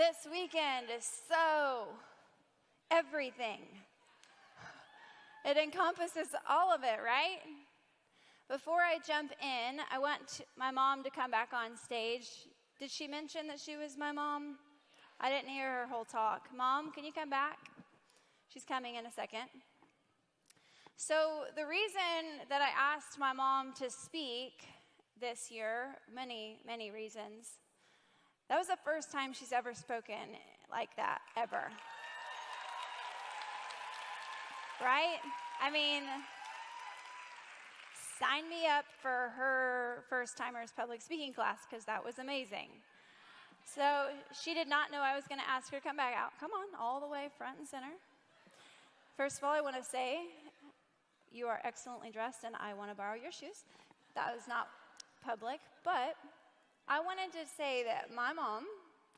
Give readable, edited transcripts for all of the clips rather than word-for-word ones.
This weekend is so everything. It encompasses all of it, right? Before I jump in, I want my mom to come back on stage. Did she mention that she was my mom? I didn't hear her whole talk. Mom, can you come back? She's coming in a second. So the reason that I asked my mom to speak this year, many reasons, that was the first time she's ever spoken like that, ever. Right? I mean, sign me up for her first-timers public speaking class because that was amazing. So she did not know I was going to ask her to come back out. Come on, all the way front and center. First of all, I want to say you are excellently dressed and I want to borrow your shoes. That was not public, but I wanted to say that my mom,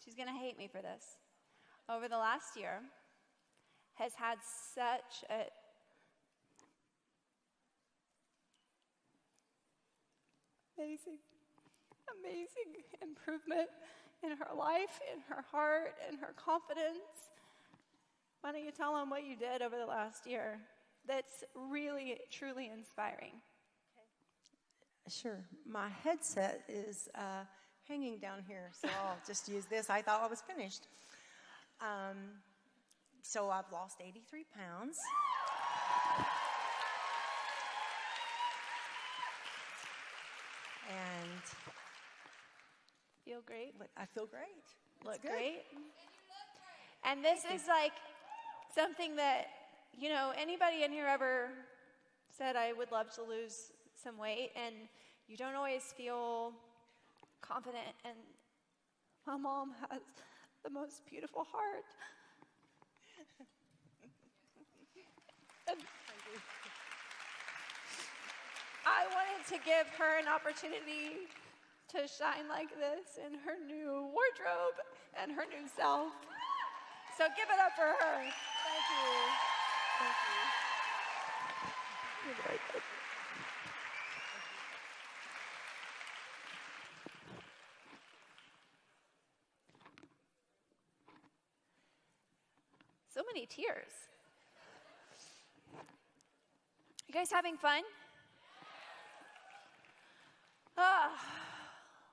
she's going to hate me for this, over the last year has had such a amazing improvement in her life, in her heart, in her confidence. Why don't you tell them what you did over the last year? That's really, truly inspiring. Sure. My headset is hanging down here, so I'll just use this. I thought I was finished. So I've lost 83 pounds. And feel great? I feel great. Look great. And this is like something that, you know, anybody in here ever said, I would love to lose some weight, and you don't always feel confident, and my mom has the most beautiful heart. And I wanted to give her an opportunity to shine like this in her new wardrobe and her new self. So give it up for her. Thank you. Thank you. You're very good. So many tears. You guys having fun?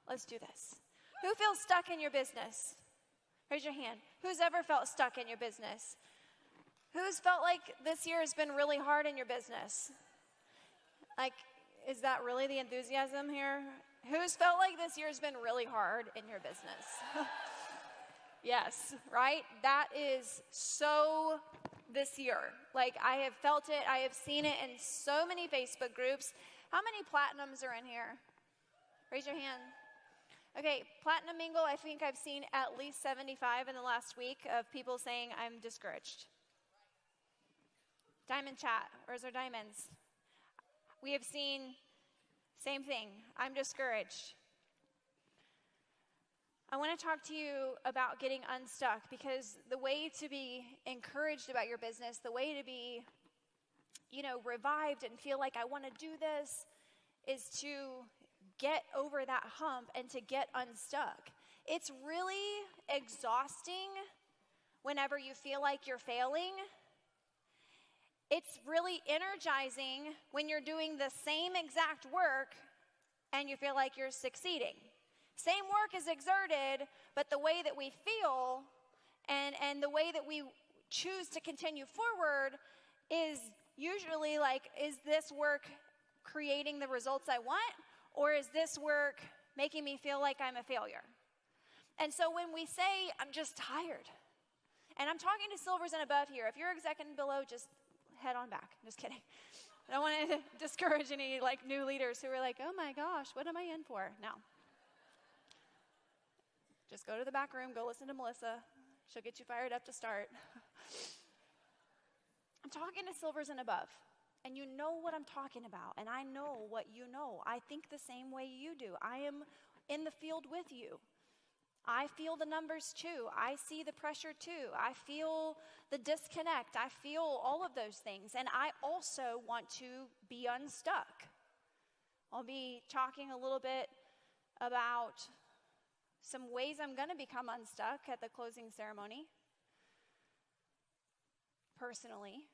Let's do this. Who feels stuck in your business? Raise your hand. Who's ever felt stuck in your business? Who's felt like this year has been really hard in your business? Like, is that really the enthusiasm here? Who's felt like this year has been really hard in your business? Yes, right? That is so this year. Like, I have felt it. I have seen it in so many Facebook groups. How many platinums are in here? Raise your hand. Okay, Platinum Mingle, I think I've seen at least 75 in the last week of people saying, I'm discouraged. Diamond Chat, where's our diamonds? We have seen, same thing, I'm discouraged. I want to talk to you about getting unstuck, because the way to be encouraged about your business, the way to be, revived and feel like I want to do this is to get over that hump and to get unstuck. It's really exhausting whenever you feel like you're failing. It's really energizing when you're doing the same exact work and you feel like you're succeeding. Same work is exerted, but the way that we feel and the way that we choose to continue forward is usually like, is this work creating the results I want, or is this work making me feel like I'm a failure? And so when we say, I'm just tired, and I'm talking to silvers and above here, if you're exec and below, just head on back. I'm just kidding. I don't want to discourage any new leaders who are like, oh my gosh, what am I in for? No. Just go to the back room, go listen to Melissa. She'll get you fired up to start. I'm talking to silvers and above, and you know what I'm talking about, and I know what you know. I think the same way you do. I am in the field with you. I feel the numbers too. I see the pressure too. I feel the disconnect. I feel all of those things, and I also want to be unstuck. I'll be talking a little bit about some ways I'm going to become unstuck at the closing ceremony, personally.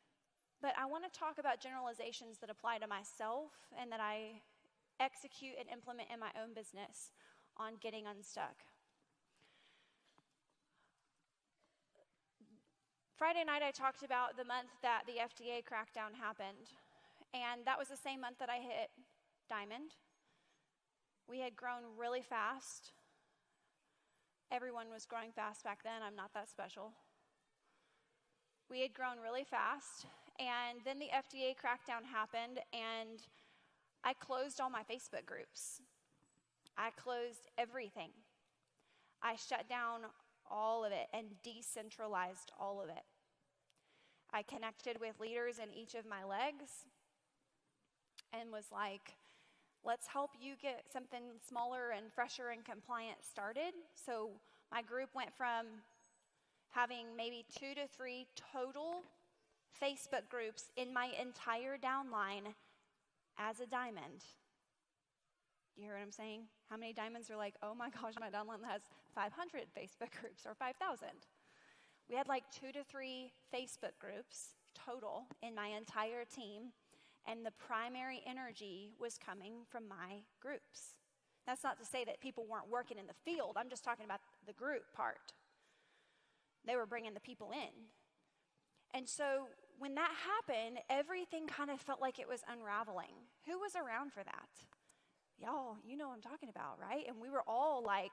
But I want to talk about generalizations that apply to myself and that I execute and implement in my own business on getting unstuck. Friday night, I talked about the month that the FDA crackdown happened, and that was the same month that I hit Diamond. We had grown really fast. Everyone was growing fast back then. I'm not that special. We had grown really fast, and then the FDA crackdown happened, and I closed all my Facebook groups. I closed everything. I shut down all of it and decentralized all of it. I connected with leaders in each of my legs and was like, let's help you get something smaller and fresher and compliant started. So my group went from having maybe 2 to 3 total Facebook groups in my entire downline as a diamond. Do you hear what I'm saying? How many diamonds are like, oh my gosh, my downline has 500 Facebook groups or 5,000? We had like 2 to 3 Facebook groups total in my entire team, and the primary energy was coming from my groups. That's not to say that people weren't working in the field. I'm just talking about the group part. They were bringing the people in. And so when that happened, everything kind of felt like it was unraveling. Who was around for that? Y'all, you know what I'm talking about, right? And we were all like,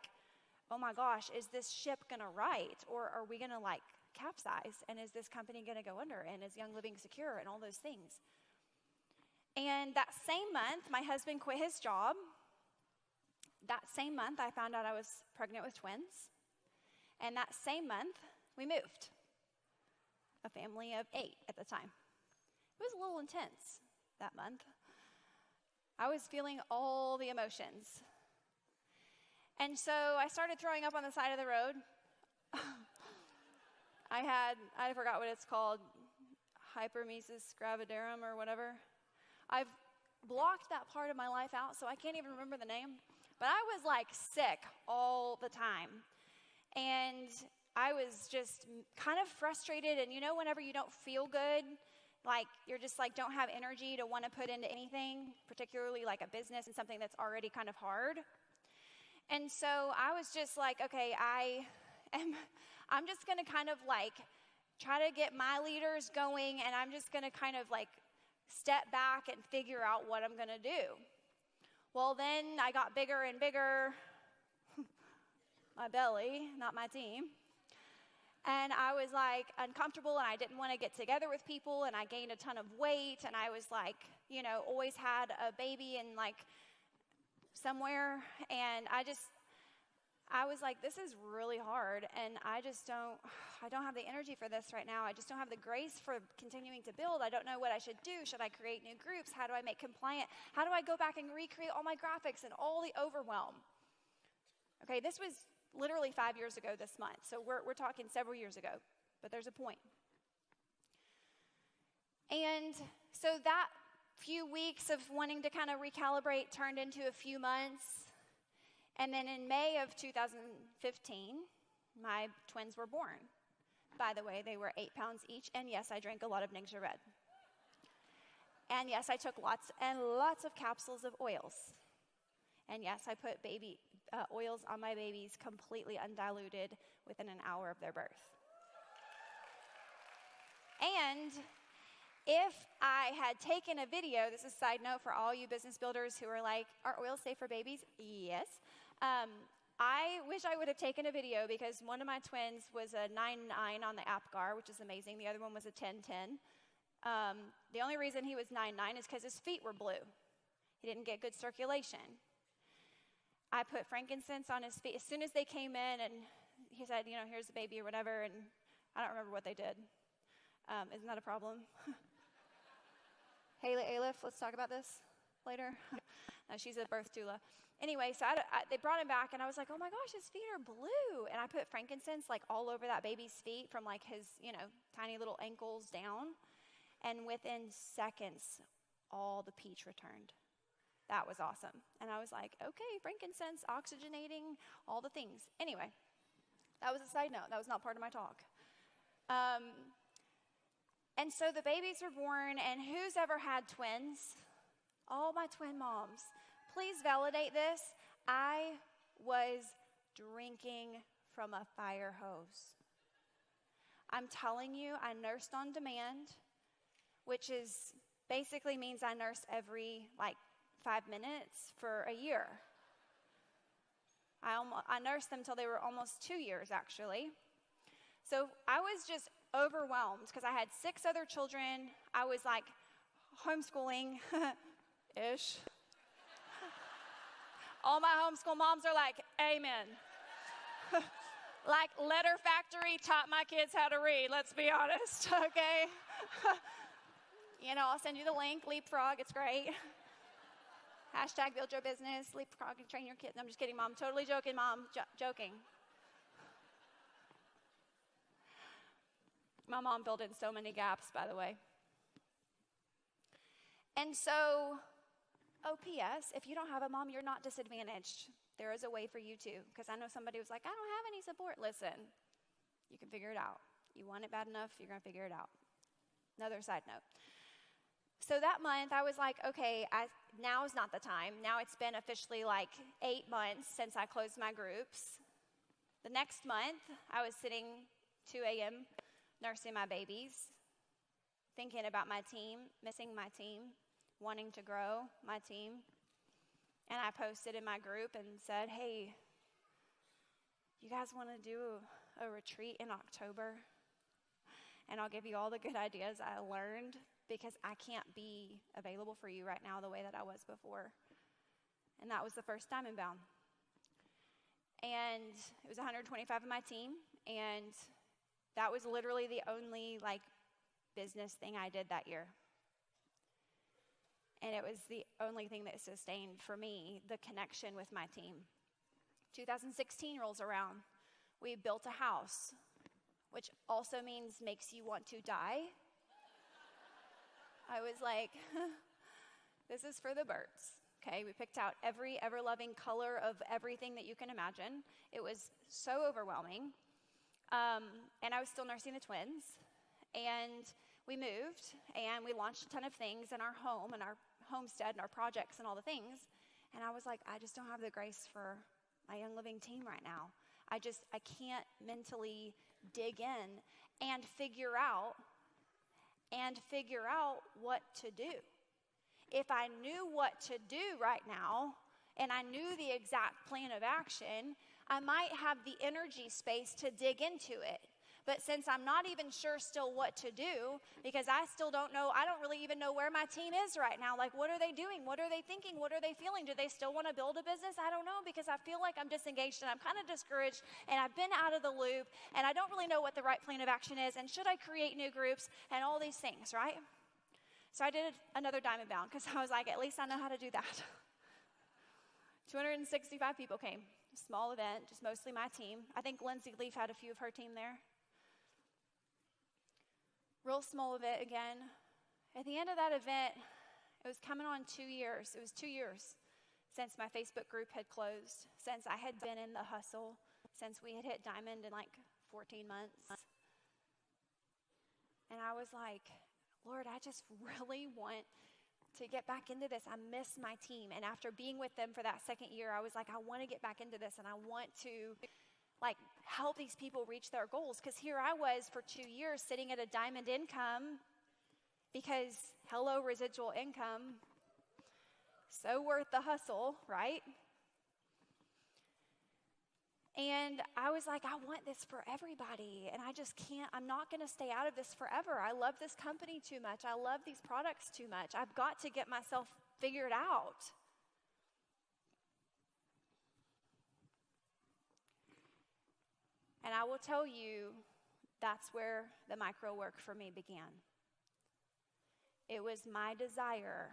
oh my gosh, is this ship gonna right? Or are we gonna like capsize? And is this company gonna go under? And is Young Living secure? And all those things. And that same month, my husband quit his job. That same month, I found out I was pregnant with twins. And that same month, we moved. A family of 8 at the time. It was a little intense that month. I was feeling all the emotions. And so I started throwing up on the side of the road. I forgot what it's called, hyperemesis gravidarum or whatever. I've blocked that part of my life out, so I can't even remember the name. But I was like sick all the time. And I was just kind of frustrated. And you know, whenever you don't feel good, like you're just like don't have energy to want to put into anything, particularly like a business and something that's already kind of hard. And so I was just like, okay, I'm just going to kind of like try to get my leaders going, and I'm just going to kind of like step back and figure out what I'm going to do. Well, then I got bigger and bigger, my belly, not my team. And I was like uncomfortable, and I didn't want to get together with people, and I gained a ton of weight, and I was like, you know, always had a baby in like somewhere, and I was like, this is really hard, and I don't have the energy for this right now. I just don't have the grace for continuing to build. I don't know what I should do. Should I create new groups? How do I make compliant? How do I go back and recreate all my graphics and all the overwhelm? Okay, this was literally 5 years ago this month, so we're talking several years ago, but there's a point. And so that few weeks of wanting to kind of recalibrate turned into a few months. And then in May of 2015, my twins were born. By the way, they were 8 pounds each. And yes, I drank a lot of Ningxia Red. And yes, I took lots and lots of capsules of oils. And yes, I put baby oils on my babies completely undiluted within an hour of their birth. And if I had taken a video, this is a side note for all you business builders who are like, are oils safe for babies? Yes. I wish I would have taken a video because one of my twins was a 9'9" on the APGAR, which is amazing. The other one was a 10'10". The only reason he was 9'9" is because his feet were blue. He didn't get good circulation. I put frankincense on his feet as soon as they came in, and he said, you know, here's the baby or whatever, and I don't remember what they did. Isn't that a problem? Haley Aleph, let's talk about this later. No, she's a birth doula. Anyway, so they brought him back, and I was like, oh my gosh, his feet are blue. And I put frankincense like all over that baby's feet from like his, you know, tiny little ankles down. And within seconds, all the peach returned. That was awesome. And I was like, okay, frankincense, oxygenating, all the things. Anyway, that was a side note. That was not part of my talk. And so the babies were born, and who's ever had twins? All my twin moms. Please validate this. I was drinking from a fire hose. I'm telling you, I nursed on demand, which is basically means I nurse every 5 minutes for a year. I nursed them till they were almost 2 years, actually. So I was just overwhelmed because I had 6 other children. I was homeschooling ish. All my homeschool moms are like, amen. Letter Factory taught my kids how to read, let's be honest, okay? I'll send you the link, Leapfrog, it's great. Hashtag build your business, Leapfrog, and train your kids. I'm just kidding, Mom. Totally joking, Mom. Joking. My mom filled in so many gaps, by the way. And so, P.S., if you don't have a mom, you're not disadvantaged. There is a way for you to, because I know somebody was like, I don't have any support. Listen, you can figure it out. You want it bad enough, you're going to figure it out. Another side note. So that month, I was like, okay, now is not the time. Now it's been officially 8 months since I closed my groups. The next month, I was sitting 2 a.m. nursing my babies, thinking about my team, missing my team, wanting to grow my team. And I posted in my group and said, hey, you guys want to do a retreat in October? And I'll give you all the good ideas I learned, because I can't be available for you right now the way that I was before. And that was the first time inbound. And it was 125 of my team, and that was literally the only business thing I did that year. And it was the only thing that sustained for me the connection with my team. 2016 rolls around. We built a house, which also means makes you want to die. I was like, this is for the birds. Okay, we picked out every ever-loving color of everything that you can imagine. It was so overwhelming. And I was still nursing the twins. And we moved, and we launched a ton of things in our home and our homestead and our projects and all the things. And I was like, I just don't have the grace for my Young Living team right now. I can't mentally dig in and figure out what to do. If I knew what to do right now, and I knew the exact plan of action, I might have the energy space to dig into it. But since I'm not even sure still what to do, because I still don't know, I don't really even know where my team is right now. What are they doing? What are they thinking? What are they feeling? Do they still want to build a business? I don't know, because I feel like I'm disengaged and I'm kind of discouraged and I've been out of the loop and I don't really know what the right plan of action is, and should I create new groups and all these things, right? So I did another Diamond Bound, because I was like, at least I know how to do that. 265 people came. Small event, just mostly my team. I think Lindsay Leaf had a few of her team there. Real small event again. At the end of that event, it was coming on 2 years. It was 2 years since my Facebook group had closed, since I had been in the hustle, since we had hit Diamond in 14 months. And I was like, Lord, I just really want to get back into this. I miss my team. And after being with them for that second year, I was like, I want to get back into this, and I want to help these people reach their goals. Because here I was for 2 years sitting at a diamond income, because hello, residual income, so worth the hustle, right? And I was like, I want this for everybody, and I just can't, I'm not going to stay out of this forever. I love this company too much. I love these products too much. I've got to get myself figured out. And I will tell you, that's where the micro work for me began. It was my desire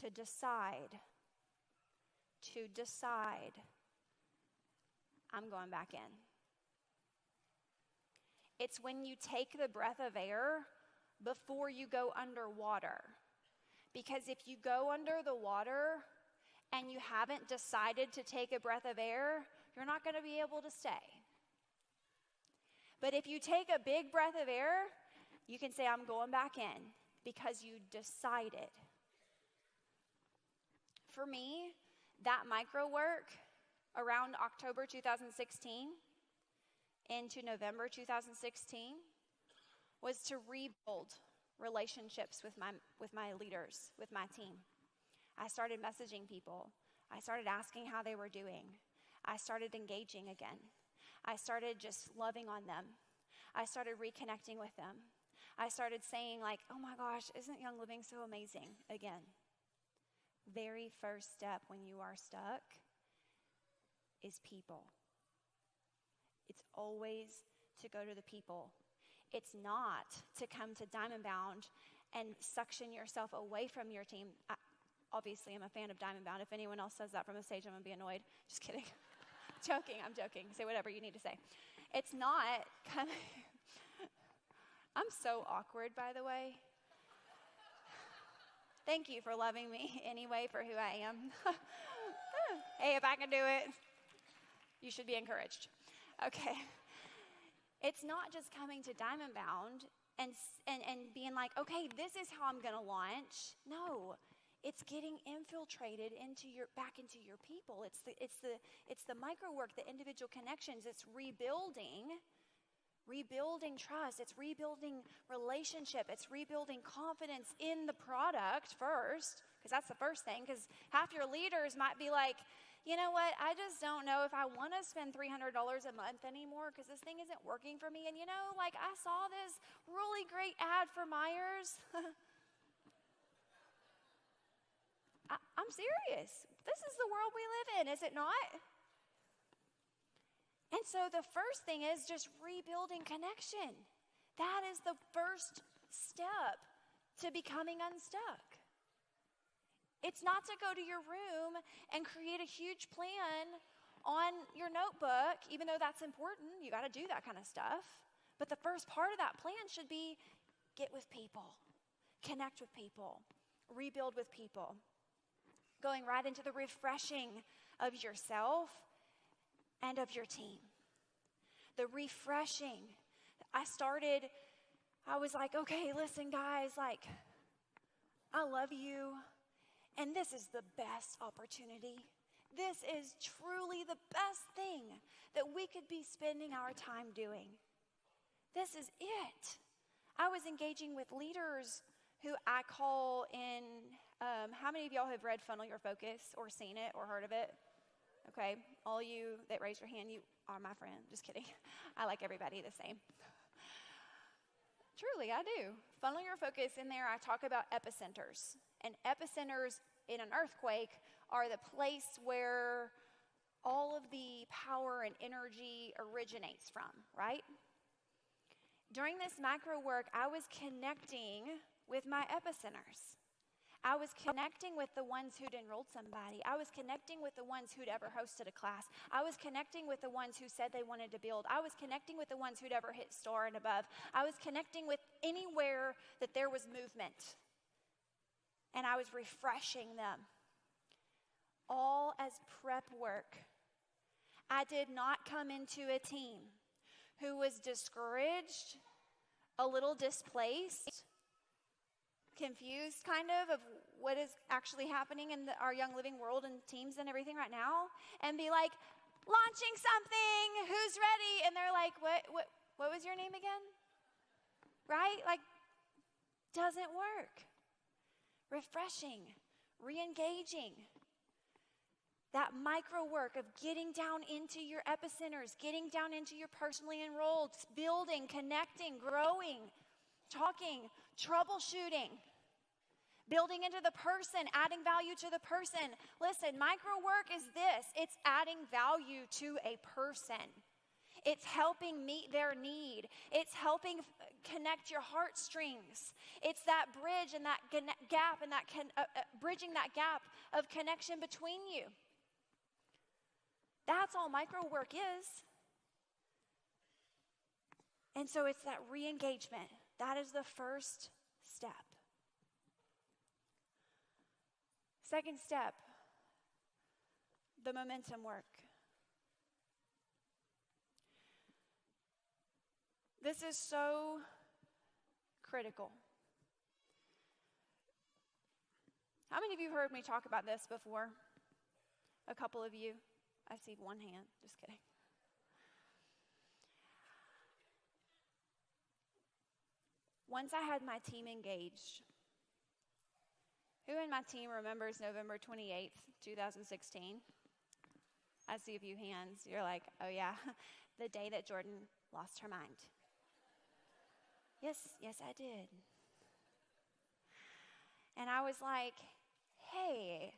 to decide, I'm going back in. It's when you take the breath of air before you go underwater. Because if you go under the water and you haven't decided to take a breath of air, you're not going to be able to stay. But if you take a big breath of air, you can say, I'm going back in, because you decided. For me, that micro work around October 2016 into November 2016 was to rebuild relationships with my leaders, with my team. I started messaging people. I started asking how they were doing. I started engaging again. I started just loving on them. I started reconnecting with them. I started saying like, oh my gosh, isn't Young Living so amazing again? Very first step when you are stuck is people. It's always to go to the people. It's not to come to Diamond Bound and suction yourself away from your team. Obviously, I'm a fan of Diamond Bound. If anyone else says that from the stage, I'm going to be annoyed. Just kidding. I'm joking. Say whatever you need to say. It's not coming. I'm so awkward, by the way. Thank you for loving me anyway for who I am. Hey, if I can do it, you should be encouraged. Okay. It's not just coming to Diamond Bound and being like, okay, this is how I'm going to launch. No, it's getting infiltrated back into your people. It's the micro work, the individual connections. It's rebuilding trust. It's rebuilding relationship. It's rebuilding confidence in the product first, because that's the first thing. Because half your leaders might be like, you know what, I just don't know if I want to spend $300 a month anymore because this thing isn't working for me. And you know, like I saw this really great ad for Myers. I'm serious. This is the world we live in, is it not? And so the first thing is just rebuilding connection. That is the first step to becoming unstuck. It's not to go to your room and create a huge plan on your notebook, even though that's important. You got to do that kind of stuff. But the first part of that plan should be get with people, connect with people, rebuild with people. Going right into the refreshing of yourself and of your team. The refreshing. I was like, okay, listen guys, like, I love you. And this is the best opportunity. This is truly the best thing that we could be spending our time doing. This is it. I was engaging with leaders who I call in, how many of y'all have read Funnel Your Focus or seen it or heard of it? Okay, all you that raise your hand, you are my friend. Just kidding. I like everybody the same. Truly, I do. Funnel Your Focus, in there I talk about epicenters. And epicenters in an earthquake are the place where all of the power and energy originates from, right? During this macro work, I was connecting with my epicenters. I was connecting with the ones who'd enrolled somebody. I was connecting with the ones who'd ever hosted a class. I was connecting with the ones who said they wanted to build. I was connecting with the ones who'd ever hit star and above. I was connecting with anywhere that there was movement. And I was refreshing them. All as prep work. I did not come into a team who was discouraged, a little displaced, confused kind of what is actually happening in our Young Living world and teams and everything right now, and be like, launching something, who's ready? And they're like, what was your name again? Right? Like, doesn't work. Refreshing, re-engaging. That micro work of getting down into your epicenters, getting down into your personally enrolled, building, connecting, growing, talking, troubleshooting, building into the person, adding value to the person. Listen, micro work is this. It's adding value to a person. It's helping meet their need. It's helping connect your heartstrings. It's that bridge and that gap and that bridging that gap of connection between you. That's all micro work is. And so it's that re-engagement. That is the first step. Second step, the momentum work. This is so critical. How many of you have heard me talk about this before? A couple of you. I see one hand. Just kidding. Once I had my team engaged, who in my team remembers November 28th, 2016? I see a few hands. You're like, oh yeah, the day that Jordan lost her mind. Yes, I did. And I was like, hey,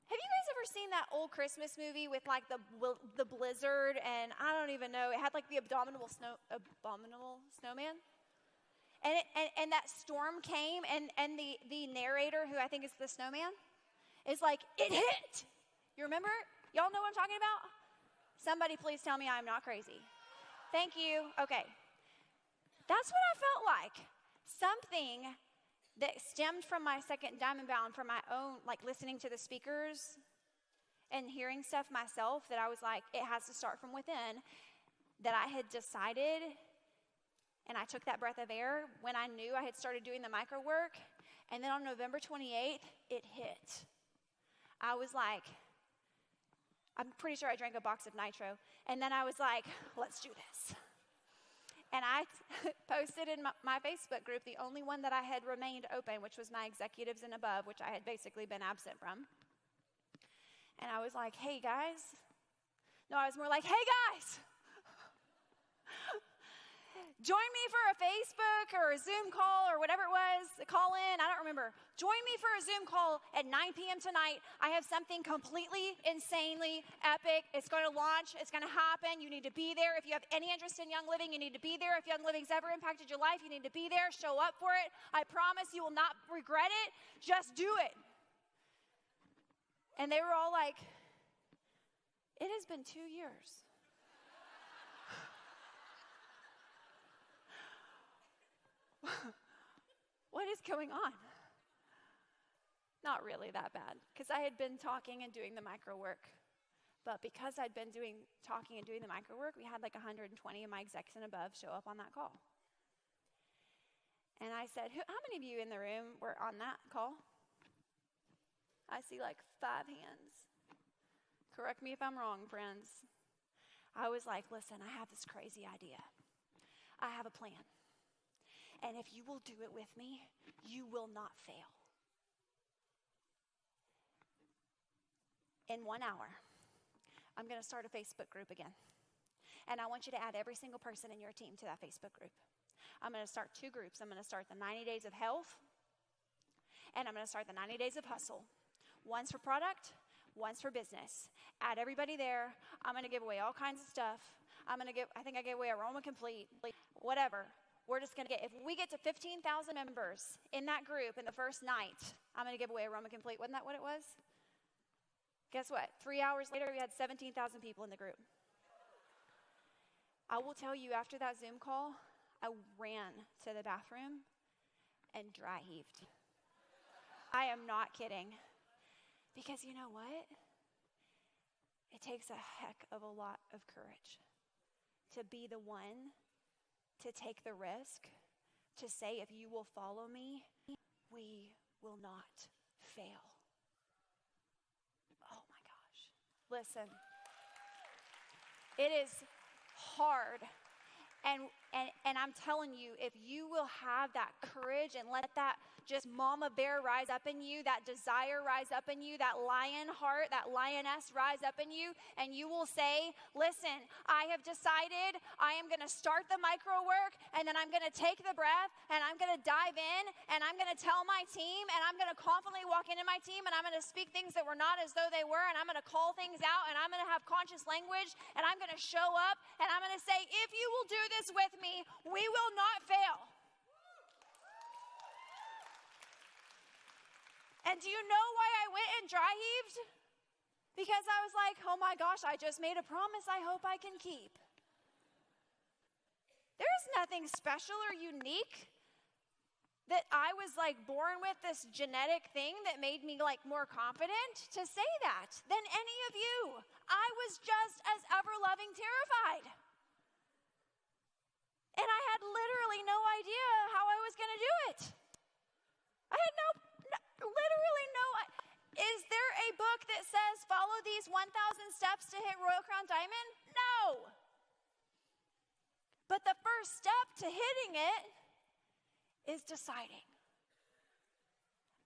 have you guys ever seen that old Christmas movie with like the blizzard and I don't even know, it had like the abominable snowman? And that storm came and the narrator, who I think is the snowman, is like, it hit. You remember? Y'all know what I'm talking about? Somebody please tell me I'm not crazy. Thank you. Okay. That's what I felt like. Something that stemmed from my second Diamond Bound, from my own, like listening to the speakers and hearing stuff myself, that I was like, it has to start from within, that I had decided, and I took that breath of air when I knew I had started doing the micro work, and then on November 28th, it hit. I was like, I'm pretty sure I drank a box of nitro, and then I was like, let's do this. And I posted in my Facebook group, the only one that I had remained open, which was my executives and above, which I had basically been absent from. And I was like, hey, guys. No, I was more like, hey, guys. Join me for a Facebook or a Zoom call or whatever it was, a call in, I don't remember. Join me for a Zoom call at 9 p.m. tonight. I have something completely, insanely epic. It's going to launch. It's going to happen. You need to be there. If you have any interest in Young Living, you need to be there. If Young Living's ever impacted your life, you need to be there. Show up for it. I promise you will not regret it. Just do it. And they were all like, it has been 2 years. What is going on? Not really that bad, because I had been talking and doing the micro work. But because I'd been talking and doing the micro work, we had like 120 of my execs and above show up on that call. And I said, how many of you in the room were on that call? I see like 5 hands. Correct me if I'm wrong, friends. I was like, listen, I have this crazy idea. I have a plan. And if you will do it with me, you will not fail. In 1 hour, I'm going to start a Facebook group again. And I want you to add every single person in your team to that Facebook group. I'm going to start 2 groups. I'm going to start the 90 days of health, and I'm going to start the 90 days of hustle. One's for product, one's for business. Add everybody there. I'm going to give away all kinds of stuff. I think I gave away Aroma Complete, whatever. We're just going to if we get to 15,000 members in that group in the first night, I'm going to give away Aroma Complete. Wasn't that what it was? Guess what? 3 hours later, we had 17,000 people in the group. I will tell you, after that Zoom call, I ran to the bathroom and dry heaved. I am not kidding. Because you know what? It takes a heck of a lot of courage to be the one to take the risk, to say, if you will follow me, we will not fail. Oh my gosh. Listen, it is hard. And I'm telling you, if you will have that courage and let that just mama bear rise up in you, that desire rise up in you, that lion heart, that lioness rise up in you, and you will say, listen, I have decided I am going to start the micro work, and then I'm going to take the breath, and I'm going to dive in, and I'm going to tell my team, and I'm going to confidently walk into my team, and I'm going to speak things that were not as though they were, and I'm going to call things out, and I'm going to have conscious language, and I'm going to show up, and I'm going to say, if you will do this with me, we will not fail. And do you know why I went and dry heaved? Because I was like, oh my gosh, I just made a promise I hope I can keep. There's nothing special or unique that I was like born with this genetic thing that made me like more confident to say that than any of you. I was just as ever-loving terrified. And I had literally no idea how I was going to do it. I had literally no. Is there a book that says follow these 1,000 steps to hit Royal Crown Diamond? No. But the first step to hitting it is deciding,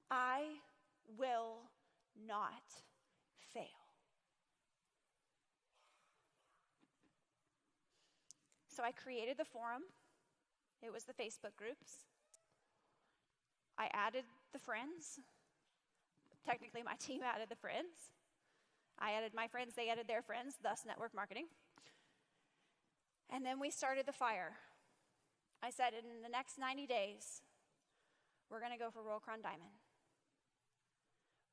I will not fail. So I created the forum. It was the Facebook groups. I added the friends. Technically, my team added the friends. I added my friends, they added their friends, thus network marketing. And then we started the fire. I said, in the next 90 days, we're going to go for Royal Crown Diamond.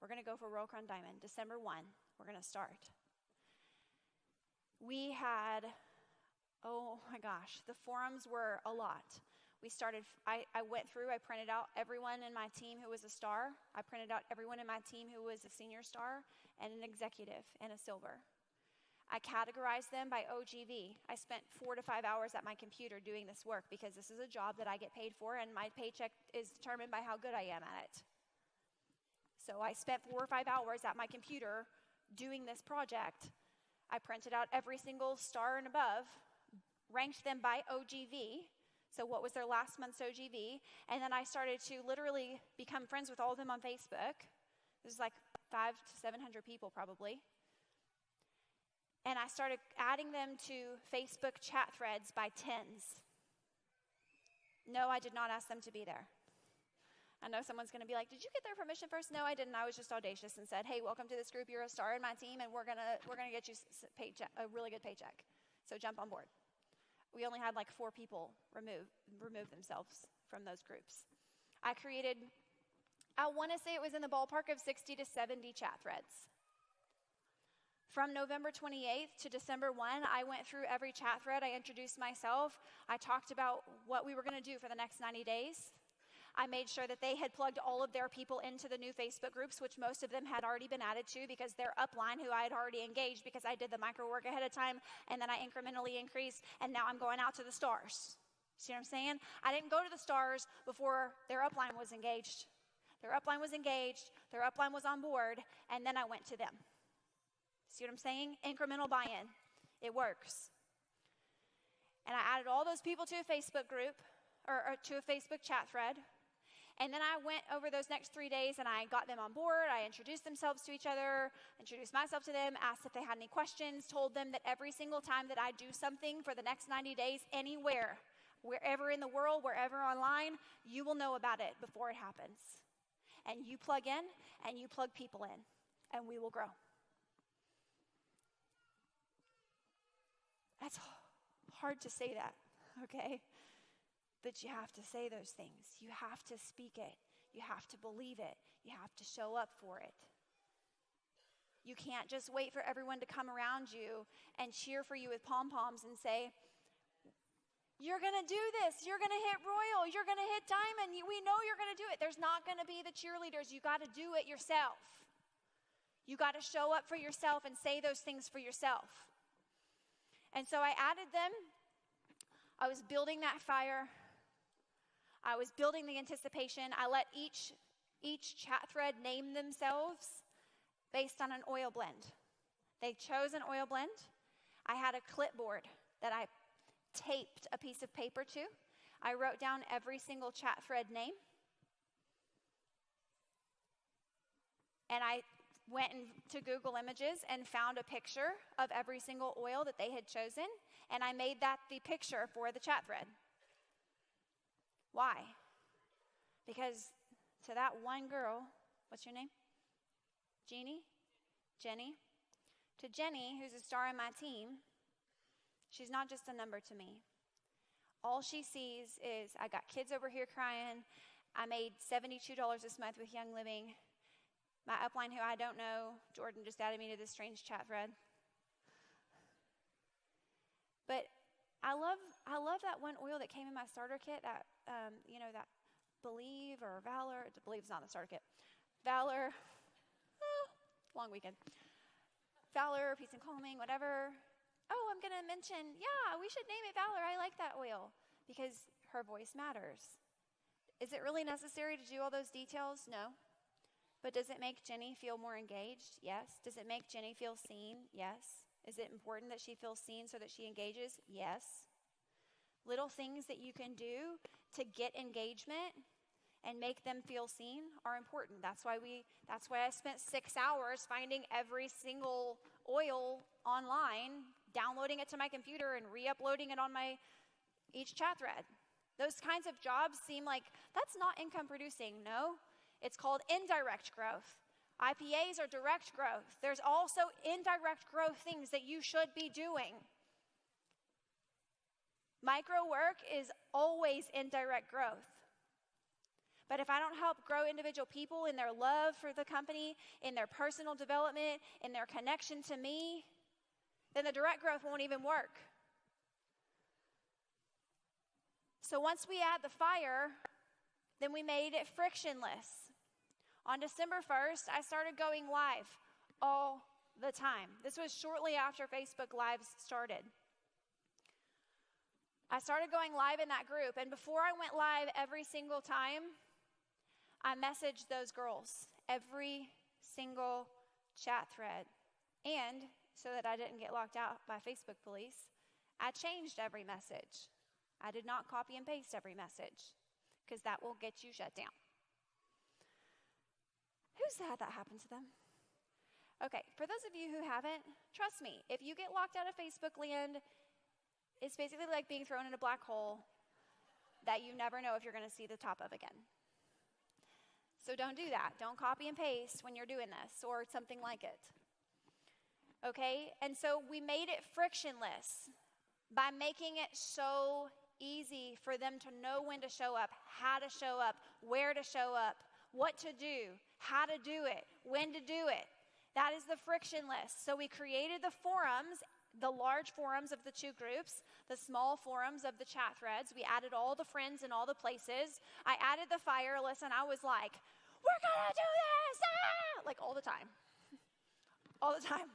We're going to go for Royal Crown Diamond. December 1, we're going to start. We had, oh my gosh, the forums were a lot. We started, I went through, I printed out everyone in my team who was a star. I printed out everyone in my team who was a senior star and an executive and a silver. I categorized them by OGV. I spent 4 to 5 hours at my computer doing this work because this is a job that I get paid for and my paycheck is determined by how good I am at it. So I spent 4 or 5 hours at my computer doing this project. I printed out every single star and above, ranked them by OGV, so what was their last month's OGV, and then I started to literally become friends with all of them on Facebook. This is like 500 to 700 people probably. And I started adding them to Facebook chat threads by tens. No, I did not ask them to be there. I know someone's going to be like, did you get their permission first? No, I didn't. I was just audacious and said, hey, welcome to this group. You're a star in my team, and we're gonna get you a really good paycheck. So jump on board. We only had like 4 people remove themselves from those groups. I want to say it was in the ballpark of 60 to 70 chat threads. From November 28th to December 1, I went through every chat thread. I introduced myself. I talked about what we were going to do for the next 90 days. I made sure that they had plugged all of their people into the new Facebook groups, which most of them had already been added to because their upline, who I had already engaged because I did the micro work ahead of time, and then I incrementally increased, and now I'm going out to the stars. See what I'm saying? I didn't go to the stars before their upline was engaged. Their upline was engaged, their upline was on board, and then I went to them. See what I'm saying? Incremental buy-in. It works. And I added all those people to a Facebook group, or to a Facebook chat thread. And then I went over those next 3 days and I got them on board. I introduced themselves to each other, introduced myself to them, asked if they had any questions, told them that every single time that I do something for the next 90 days, anywhere, wherever in the world, wherever online, you will know about it before it happens. And you plug in and you plug people in, and we will grow. That's hard to say that, okay? But you have to say those things. You have to speak it. You have to believe it. You have to show up for it. You can't just wait for everyone to come around you and cheer for you with pom-poms and say, you're going to do this. You're going to hit Royal. You're going to hit Diamond. We know you're going to do it. There's not going to be the cheerleaders. You got to do it yourself. You got to show up for yourself and say those things for yourself. And so I added them. I was building that fire. I was building the anticipation. I let each chat thread name themselves based on an oil blend. They chose an oil blend. I had a clipboard that I taped a piece of paper to. I wrote down every single chat thread name. And I went into Google Images and found a picture of every single oil that they had chosen, and I made that the picture for the chat thread. Why? Because to that one girl, what's your name? Jenny? To Jenny, who's a star in my team, she's not just a number to me. All she sees is, I got kids over here crying. I made $72 this month with Young Living. My upline, who I don't know, Jordan just added me to this strange chat thread. But I love that one oil that came in my starter kit, that believe or valor. Believe's not the starter kit. Valor, long weekend. Valor, peace and calming, whatever. Oh, I'm going to mention, yeah, we should name it Valor. I like that oil because her voice matters. Is it really necessary to do all those details? No. But does it make Jenny feel more engaged? Yes. Does it make Jenny feel seen? Yes. Is it important that she feels seen so that she engages? Yes. Little things that you can do to get engagement and make them feel seen are important. That's why I spent 6 hours finding every single oil online, downloading it to my computer and re-uploading it on each chat thread. Those kinds of jobs seem like that's not income producing. No, it's called indirect growth. IPAs are direct growth. There's also indirect growth things that you should be doing. Micro work is always indirect growth. But if I don't help grow individual people in their love for the company, in their personal development, in their connection to me, then the direct growth won't even work. So once we add the fire, then we made it frictionless. On December 1st, I started going live all the time. This was shortly after Facebook Lives started. I started going live in that group, and before I went live every single time, I messaged those girls every single chat thread. And so that I didn't get locked out by Facebook police, I changed every message. I did not copy and paste every message because that will get you shut down. Who's had that happen to them? Okay, for those of you who haven't, trust me, if you get locked out of Facebook land, it's basically like being thrown in a black hole that you never know if you're going to see the top of again. So don't do that. Don't copy and paste when you're doing this or something like it. Okay? And so we made it frictionless by making it so easy for them to know when to show up, how to show up, where to show up, what to do, how to do it, when to do it. That is the frictionless. So we created the forums, the large forums of the two groups, the small forums of the chat threads. We added all the friends in all the places. I added the fire list, and I was like, we're going to do this! Ah! Like all the time. All the time.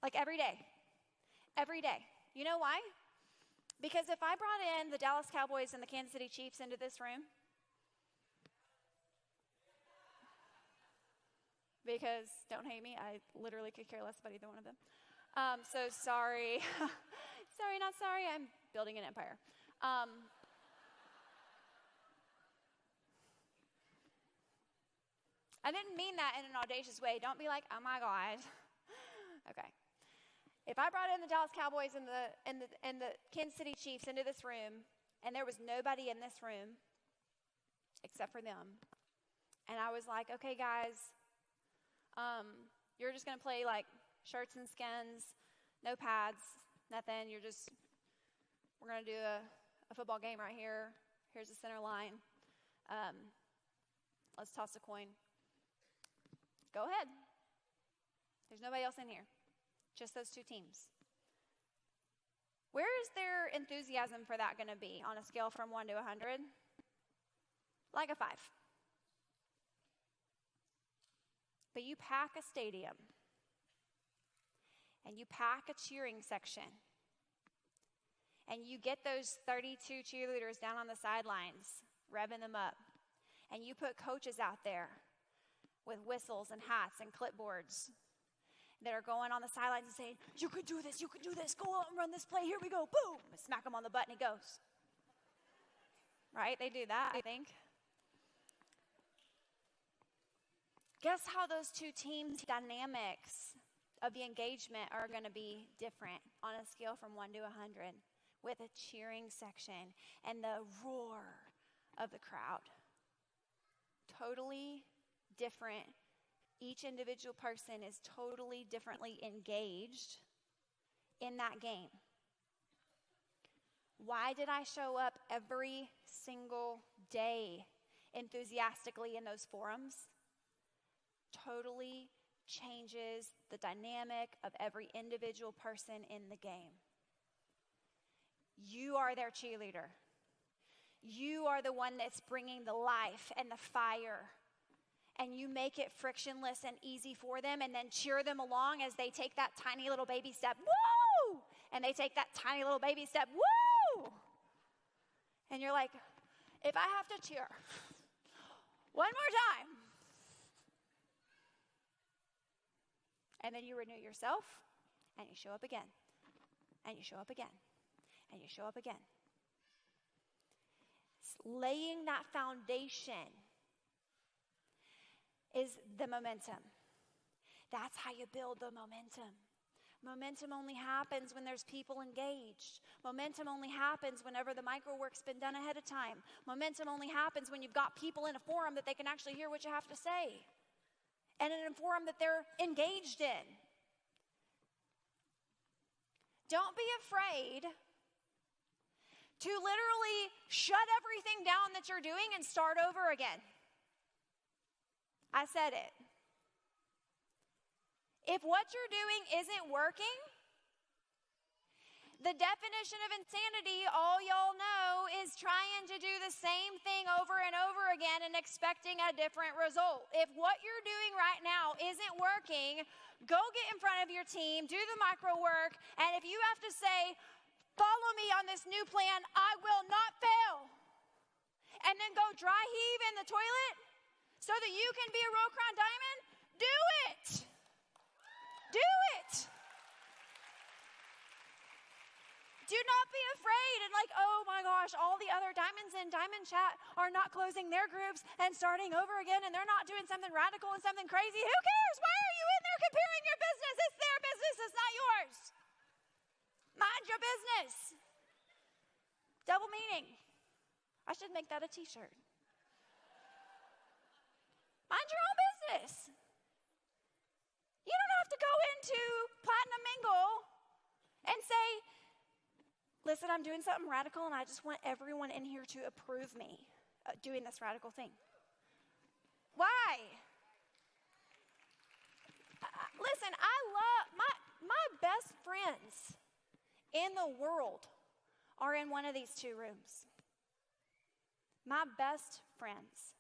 Like every day. Every day. You know why? Because if I brought in the Dallas Cowboys and the Kansas City Chiefs into this room, because, don't hate me, I literally could care less about either one of them. So sorry. Sorry, not sorry. I'm building an empire. I didn't mean that in an audacious way. Don't be like, oh my God. Okay. If I brought in the Dallas Cowboys and the Kansas City Chiefs into this room, and there was nobody in this room except for them, and I was like, okay, guys, you're just going to play like shirts and skins, no pads, nothing. We're going to do a football game right here. Here's the center line. Let's toss a coin. Go ahead. There's nobody else in here. Just those two teams. Where is their enthusiasm for that going to be on a scale from 1 to 100? Like a 5. But you pack a stadium, and you pack a cheering section, and you get those 32 cheerleaders down on the sidelines, revving them up, and you put coaches out there with whistles and hats and clipboards that are going on the sidelines and saying, you can do this, go out and run this play, here we go, boom, and smack him on the butt and he goes. Right? They do that, I think. Guess how those two teams' dynamics of the engagement are going to be different on a scale from 1 to 100 with a cheering section and the roar of the crowd. Totally different. Each individual person is totally differently engaged in that game. Why did I show up every single day enthusiastically in those forums? Totally changes the dynamic of every individual person in the game. You are their cheerleader. You are the one that's bringing the life and the fire. And you make it frictionless and easy for them, and then cheer them along as they take that tiny little baby step. Woo! And they take that tiny little baby step. Woo! And you're like, if I have to cheer one more time. And then you renew yourself, and you show up again. And you show up again. And you show up again. Laying that foundation is the momentum. That's how you build the momentum. Momentum only happens when there's people engaged. Momentum only happens whenever the micro work's been done ahead of time. Momentum only happens when you've got people in a forum that they can actually hear what you have to say. And in a forum that they're engaged in. Don't be afraid to literally shut everything down that you're doing and start over again. I said it. If what you're doing isn't working, the definition of insanity, all y'all know, is trying to do the same thing over and over again and expecting a different result. If what you're doing right now isn't working, go get in front of your team, do the micro work, and if you have to say, follow me on this new plan, I will not fail, and then go dry heave in the toilet, so that you can be a Roll Crown Diamond, do it. Do it. Do not be afraid and like, oh my gosh, all the other diamonds in Diamond Chat are not closing their groups and starting over again, and they're not doing something radical and something crazy. Who cares? Why are you in there comparing your business? It's their business. It's not yours. Mind your business. Double meaning. I should make that a t-shirt. Mind your own business. You don't have to go into Platinum Mingle and say, listen, I'm doing something radical and I just want everyone in here to approve me doing this radical thing. Why? Listen, I love my best friends in the world are in one of these two rooms. My best friends.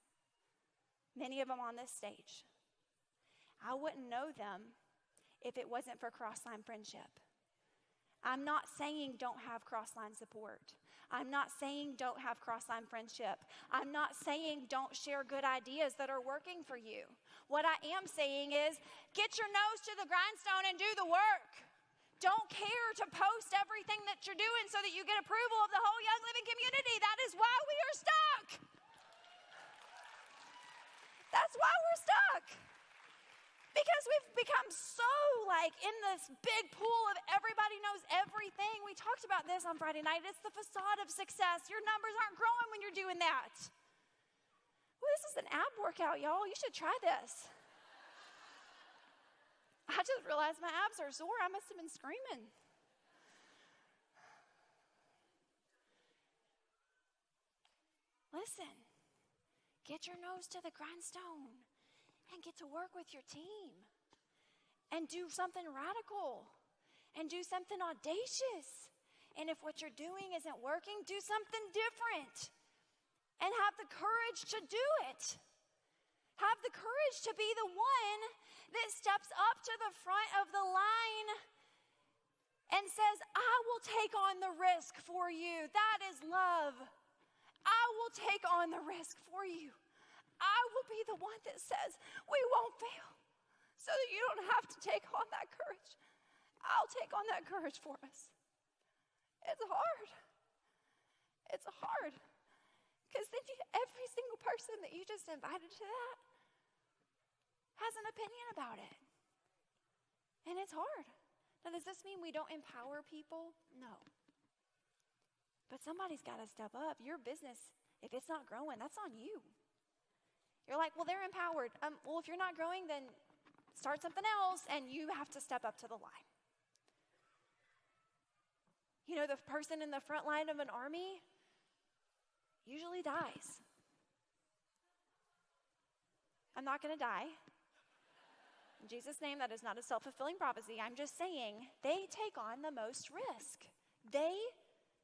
Many of them on this stage. I wouldn't know them if it wasn't for cross-line friendship. I'm not saying don't have cross-line support. I'm not saying don't have cross-line friendship. I'm not saying don't share good ideas that are working for you. What I am saying is get your nose to the grindstone and do the work. Don't care to post everything that you're doing so that you get approval of the whole Young Living community. That is why we are stuck. That's why we're stuck. Because we've become so in this big pool of everybody knows everything. We talked about this on Friday night. It's the facade of success. Your numbers aren't growing when you're doing that. Well, this is an ab workout, y'all. You should try this. I just realized my abs are sore. I must have been screaming. Listen. Get your nose to the grindstone and get to work with your team and do something radical and do something audacious. And if what you're doing isn't working, do something different and have the courage to do it. Have the courage to be the one that steps up to the front of the line and says, I will take on the risk for you. That is love. I will take on the risk for you. I will be the one that says, we won't fail, so that you don't have to take on that courage. I'll take on that courage for us. It's hard. It's hard. Because then every single person that you just invited to that has an opinion about it. And it's hard. Now, does this mean we don't empower people? No. But somebody's got to step up. Your business, if it's not growing, that's on you. You're like, well, they're empowered. Well, if you're not growing, then start something else, and you have to step up to the line. You know, the person in the front line of an army usually dies. I'm not going to die. In Jesus' name, that is not a self-fulfilling prophecy. I'm just saying they take on the most risk. They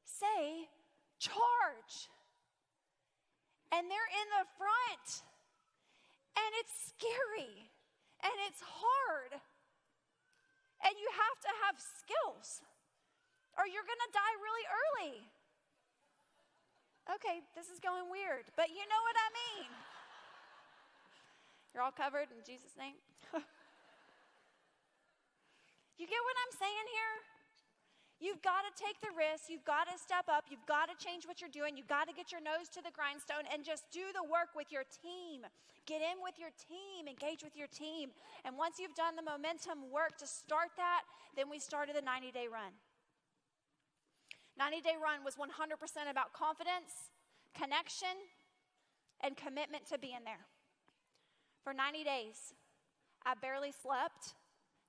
say, charge. and they're in the front. And it's scary, and it's hard. And you have to have skills, or you're going to die really early. Okay, this is going weird, but you know what I mean. You're all covered in Jesus' name. You get what I'm saying here? You've got to take the risk. You've got to step up. You've got to change what you're doing. You've got to get your nose to the grindstone and just do the work with your team. Get in with your team. Engage with your team. And once you've done the momentum work to start that, then we started the 90-day run. 90-day run was 100% about confidence, connection, and commitment to being there. For 90 days, I barely slept.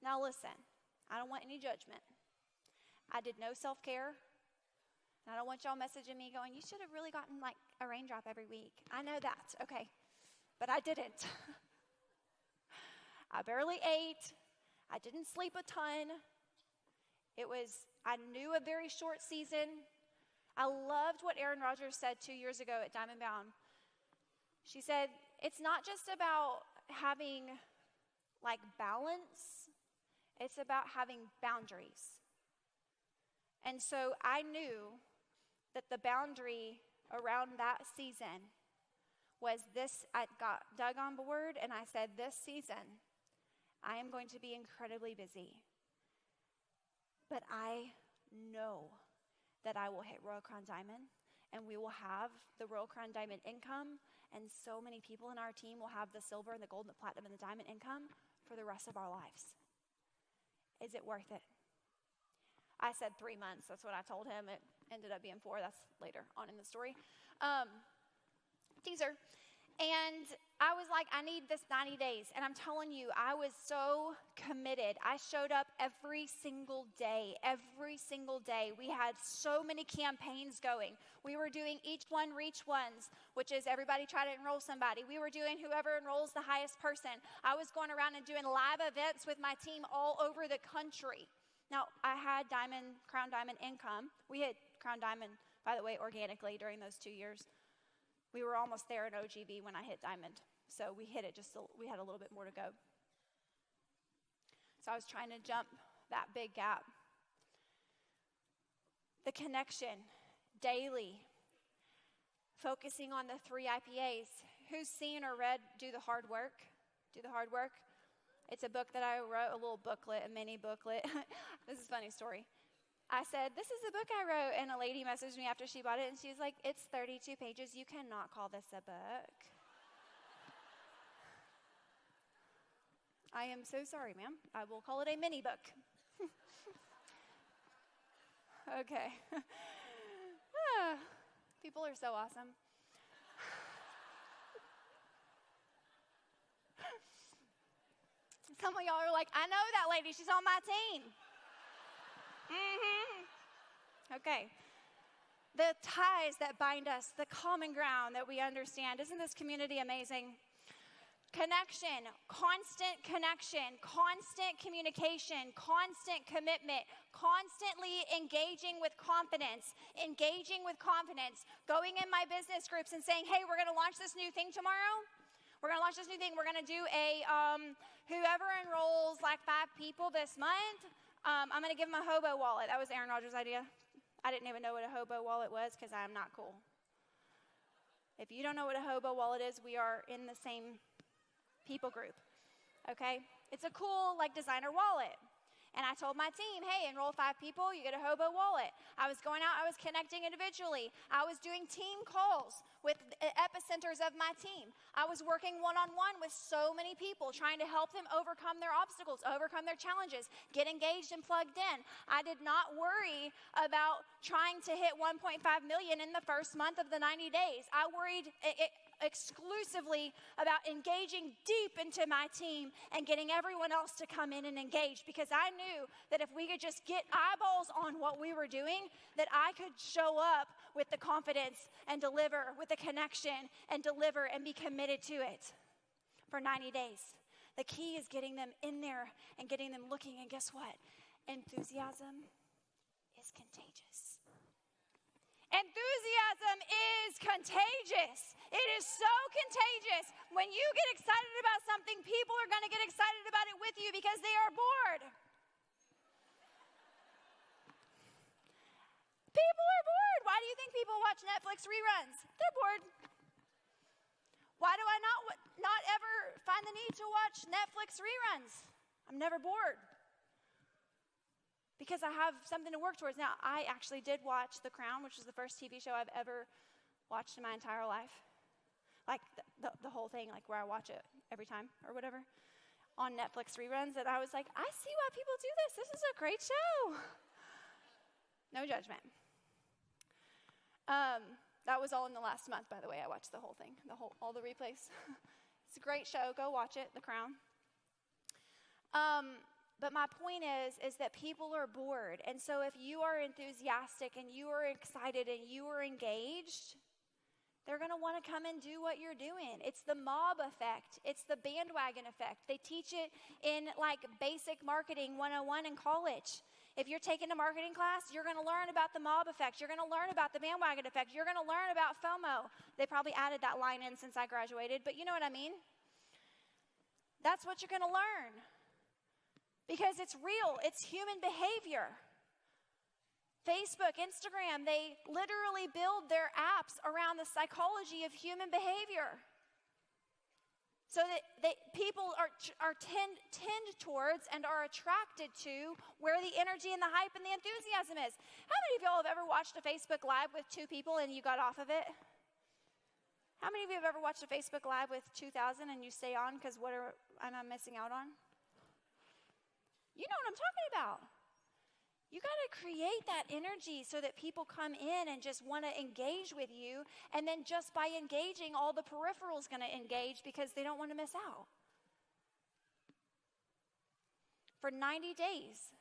Now listen, I don't want any judgment. I did no self-care. And I don't want y'all messaging me going, you should have really gotten like a raindrop every week. I know that, okay. But I didn't. I barely ate. I didn't sleep a ton. I knew a very short season. I loved what Erin Rogers said 2 years ago at Diamond Bound. She said, it's not just about having like balance. It's about having boundaries. And so I knew that the boundary around that season was this. I got dug on board and I said, this season, I am going to be incredibly busy. But I know that I will hit Royal Crown Diamond and we will have the Royal Crown Diamond income, and so many people in our team will have the silver and the gold and the platinum and the diamond income for the rest of our lives. Is it worth it? I said 3 months. That's what I told him. It ended up being 4. That's later on in the story. Teaser. And I was like, I need this 90 days. And I'm telling you, I was so committed. I showed up every single day. Every single day. We had so many campaigns going. We were doing each one reach ones, which is everybody try to enroll somebody. We were doing whoever enrolls the highest person. I was going around and doing live events with my team all over the country. Now, I had Crown Diamond income. We hit Crown Diamond, by the way, organically during those 2 years. We were almost there in OGB when I hit Diamond. So we hit it we had a little bit more to go. So I was trying to jump that big gap. The connection, daily, focusing on the 3 IPAs. Who's seen or read Do the Hard Work? Do the Hard Work. It's a book that I wrote, a little booklet, a mini booklet. This is a funny story. I said, this is a book I wrote, and a lady messaged me after she bought it, and she was like, it's 32 pages. You cannot call this a book. I am so sorry, ma'am. I will call it a mini book. Okay. People are so awesome. Some of y'all are like, I know that lady. She's on my team. Okay. The ties that bind us, the common ground that we understand. Isn't this community amazing? Connection, constant communication, constant commitment, constantly engaging with confidence, going in my business groups and saying, hey, we're going to launch this new thing tomorrow. We're going to launch this new thing. We're going to do a, whoever enrolls like 5 people this month, I'm going to give them a hobo wallet. That was Erin Rogers' idea. I didn't even know what a hobo wallet was because I'm not cool. If you don't know what a hobo wallet is, we are in the same people group, okay? It's a cool, designer wallet. And I told my team, hey, enroll 5 people, you get a hobo wallet. I was going out, I was connecting individually. I was doing team calls with epicenters of my team. I was working one-on-one with so many people, trying to help them overcome their obstacles, overcome their challenges, get engaged and plugged in. I did not worry about trying to hit 1.5 million in the first month of the 90 days. I worried exclusively about engaging deep into my team and getting everyone else to come in and engage, because I knew that if we could just get eyeballs on what we were doing, that I could show up with the confidence and deliver with the connection and deliver and be committed to it for 90 days. The key is getting them in there and getting them looking, and guess what? Enthusiasm is contagious. Enthusiasm is contagious. It is so contagious. When you get excited about something, people are going to get excited about it with you because they are bored. People are bored. Why do you think people watch Netflix reruns? They're bored. Why do I not ever find the need to watch Netflix reruns? I'm never bored. Because I have something to work towards. Now, I actually did watch The Crown, which is the first TV show I've ever watched in my entire life. Like the whole thing, like where I watch it every time or whatever on Netflix reruns. And I was like, I see why people do this. This is a great show. No judgment. That was all in the last month, by the way. I watched the whole thing, all the replays. It's a great show. Go watch it, The Crown. But my point is that people are bored. And so if you are enthusiastic and you are excited and you are engaged, they're going to want to come and do what you're doing. It's the mob effect. It's the bandwagon effect. They teach it in like basic marketing 101 in college. If you're taking a marketing class, you're going to learn about the mob effect. You're going to learn about the bandwagon effect. You're going to learn about FOMO. They probably added that line in since I graduated, but you know what I mean? That's what you're going to learn. Because it's real. It's human behavior. Facebook, Instagram, they literally build their apps around the psychology of human behavior. So that people are tend towards and are attracted to where the energy and the hype and the enthusiasm is. How many of y'all have ever watched a Facebook Live with 2 people and you got off of it? How many of you have ever watched a Facebook Live with 2,000 and you stay on because what am I missing out on? You know what I'm talking about. You got to create that energy so that people come in and just want to engage with you. And then just by engaging, all the peripheral's going to engage because they don't want to miss out. For 90 days.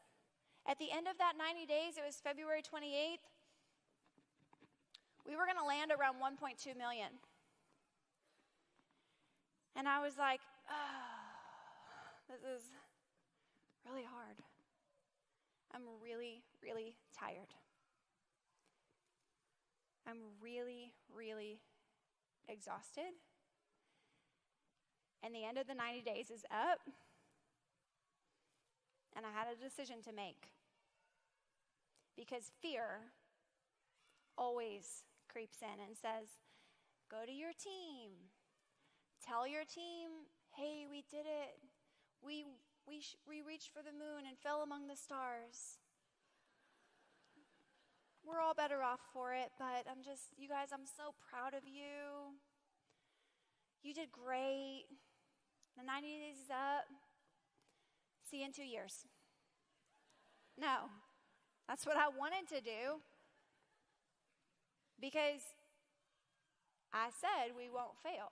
At the end of that 90 days, it was February 28th, we were going to land around 1.2 million. And I was like, this is really hard. I'm really, really tired. I'm really, really exhausted. And the end of the 90 days is up. And I had a decision to make. Because fear always creeps in and says, go to your team. Tell your team, hey, we did it. We reached for the moon and fell among the stars. We're all better off for it, but you guys, I'm so proud of you. You did great. The 90 days is up. See you in 2 years. No, that's what I wanted to do because I said we won't fail.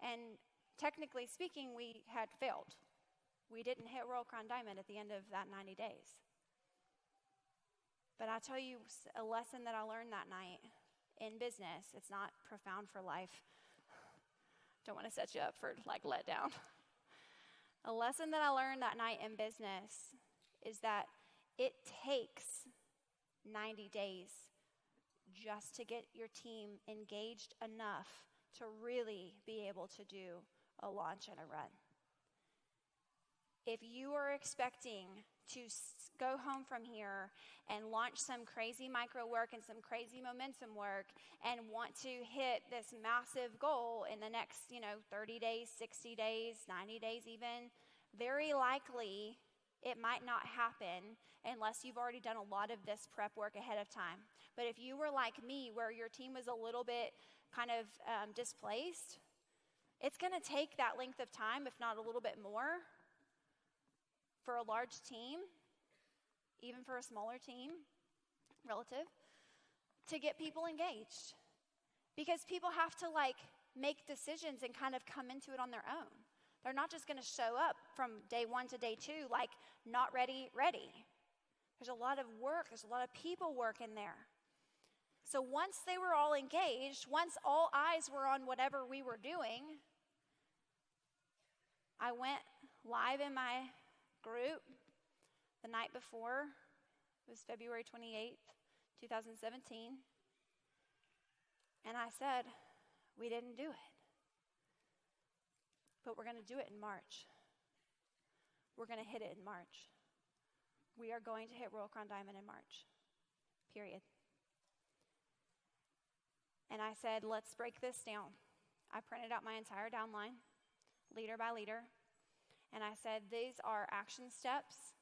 And technically speaking, we had failed. We didn't hit Royal Crown Diamond at the end of that 90 days. But I'll tell you a lesson that I learned that night in business. It's not profound for life. Don't want to set you up for letdown. A lesson that I learned that night in business is that it takes 90 days just to get your team engaged enough to really be able to do a launch and a run. If you are expecting to go home from here and launch some crazy micro work and some crazy momentum work and want to hit this massive goal in the next, 30 days, 60 days, 90 days even, very likely it might not happen unless you've already done a lot of this prep work ahead of time. But if you were like me, where your team was a little bit kind of displaced, it's going to take that length of time, if not a little bit more, for a large team, even for a smaller team, relative, to get people engaged. Because people have to make decisions and kind of come into it on their own. They're not just going to show up from day 1 to day 2 not ready. There's a lot of work. There's a lot of people work in there. So once they were all engaged, once all eyes were on whatever we were doing, I went live in my group the night before. It was February 28th, 2017. And I said, we didn't do it. But we're going to do it in March. We're going to hit it in March. We are going to hit Royal Crown Diamond in March. Period. And I said, let's break this down. I printed out my entire downline, leader by leader. And I said, these are action steps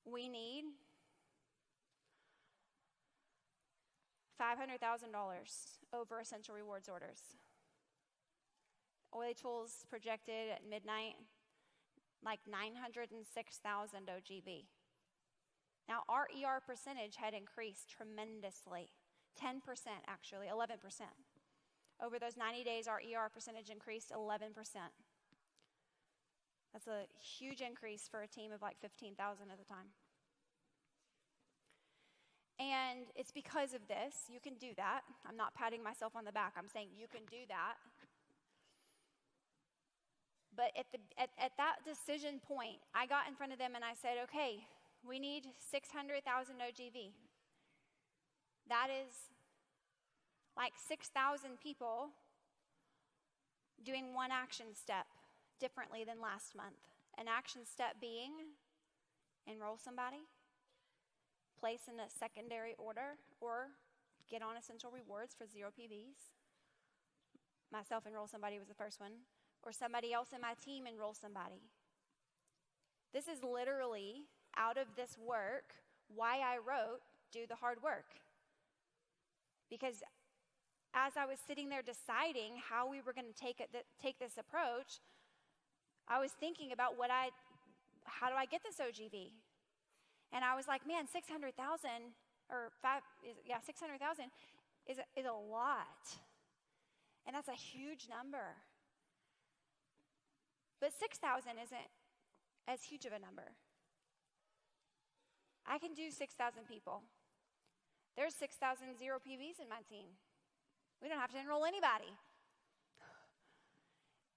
we need $500,000 over essential rewards orders. Oil tools projected at midnight, like 906,000 OGB. Now, our ER percentage had increased tremendously. 10% actually, 11%. Over those 90 days, our ER percentage increased 11%. That's a huge increase for a team of like 15,000 at the time. And it's because of this. You can do that. I'm not patting myself on the back. I'm saying you can do that. But at that decision point, I got in front of them and I said, okay, we need 600,000 OGV. That is like 6,000 people doing one action step differently than last month. An action step being enroll somebody, place in a secondary order, or get on essential rewards for 0 PVs. Myself enroll somebody was the first one. Or somebody else in my team enroll somebody. This is literally out of this work why I wrote Do the Hard Work. Because as I was sitting there deciding how we were going to take this approach, I was thinking about how do I get this OGV? And I was like, man, 600,000 600,000 is a lot. And that's a huge number. But 6,000 isn't as huge of a number. I can do 6,000 people. There's 6,000 0 PVs in my team. We don't have to enroll anybody.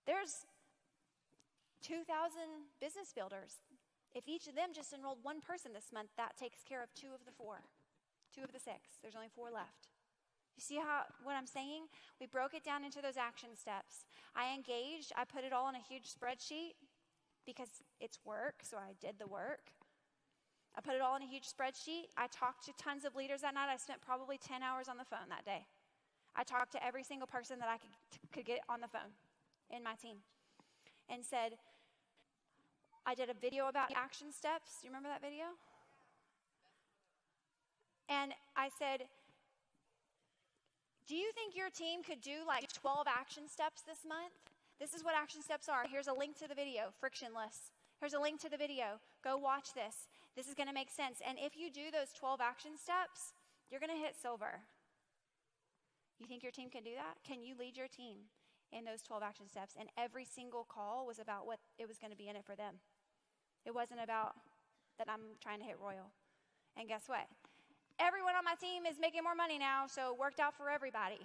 There's 2,000 business builders. If each of them just enrolled one person this month, that takes care of 2 of the 4, 2 of the 6. There's only 4 left. You see what I'm saying? We broke it down into those action steps. I engaged. I put it all in a huge spreadsheet because it's work, so I did the work. I put it all in a huge spreadsheet. I talked to tons of leaders that night. I spent probably 10 hours on the phone that day. I talked to every single person that I could get on the phone in my team and said, I did a video about action steps. Do you remember that video? And I said, do you think your team could do like 12 action steps this month? This is what action steps are. Here's a link to the video, frictionless. Here's a link to the video. Go watch this. This is going to make sense. And if you do those 12 action steps, you're going to hit silver. You think your team can do that? Can you lead your team in those 12 action steps? And every single call was about what it was going to be in it for them. It wasn't about that I'm trying to hit Royal. And guess what? Everyone on my team is making more money now, so it worked out for everybody.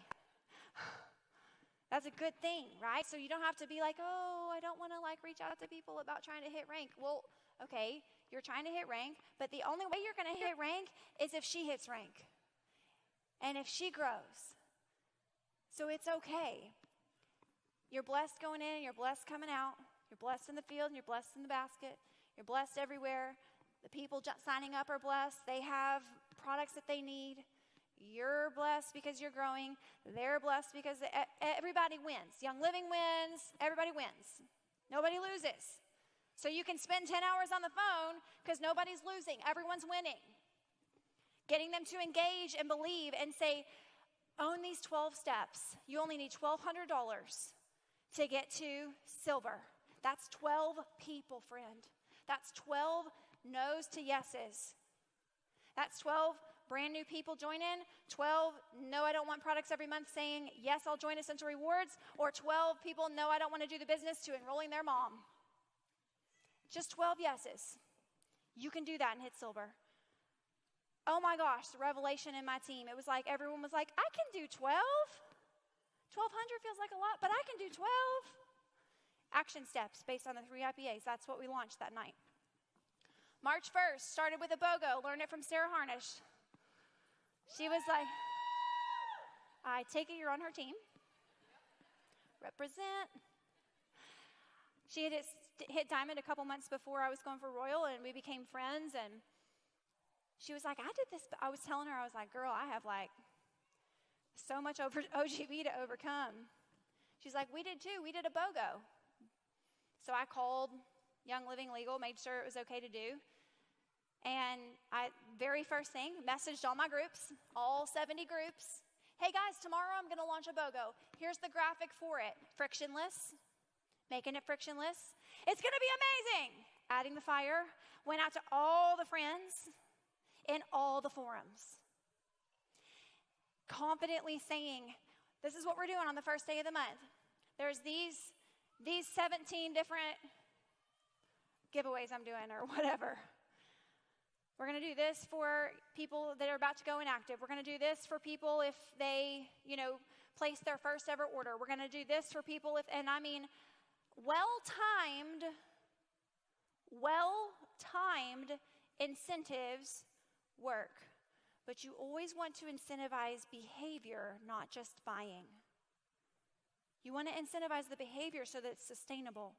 That's a good thing, right? So you don't have to be like, oh, I don't want to reach out to people about trying to hit rank. Well, okay, you're trying to hit rank, but the only way you're going to hit rank is if she hits rank and if she grows. So it's okay. You're blessed going in, you're blessed coming out, you're blessed in the field, and you're blessed in the basket. You're blessed everywhere. The people signing up are blessed. They have products that they need. You're blessed because you're growing. They're blessed because everybody wins. Young Living wins. Everybody wins. Nobody loses. So you can spend 10 hours on the phone because nobody's losing. Everyone's winning. Getting them to engage and believe and say, own these 12 steps. You only need $1,200 to get to silver. That's 12 people, friend. That's 12 no's to yeses. That's 12 brand new people join in. 12, no, I don't want products every month saying, yes, I'll join Essential Rewards. Or 12 people, no, I don't want to do the business, to enrolling their mom. Just 12 yeses. You can do that and hit silver. Oh my gosh, the revelation in my team. It was like everyone was like, I can do 12. 1,200 feels like a lot, but I can do 12. Action steps based on the 3 IPAs. That's what we launched that night. March 1st, started with a BOGO. Learned it from Sarah Harnish. She was like, I take it you're on her team. Represent. She had hit Diamond a couple months before I was going for Royal, and we became friends, and she was like, I did this. I was telling her, I was like, girl, I have like so much OGB to overcome. She's like, we did too. We did a BOGO. So I called Young Living Legal, made sure it was okay to do. And very first thing, messaged all my groups, all 70 groups. Hey guys, tomorrow I'm going to launch a BOGO. Here's the graphic for it. Frictionless, making it frictionless. It's going to be amazing. Adding the fire. Went out to all the friends in all the forums. Confidently saying, this is what we're doing on the first day of the month. There's these 17 different giveaways I'm doing or whatever. We're going to do this for people that are about to go inactive. We're going to do this for people if they, place their first ever order. We're going to do this for people and I mean, well-timed incentives work. But you always want to incentivize behavior, not just buying. You want to incentivize the behavior so that it's sustainable.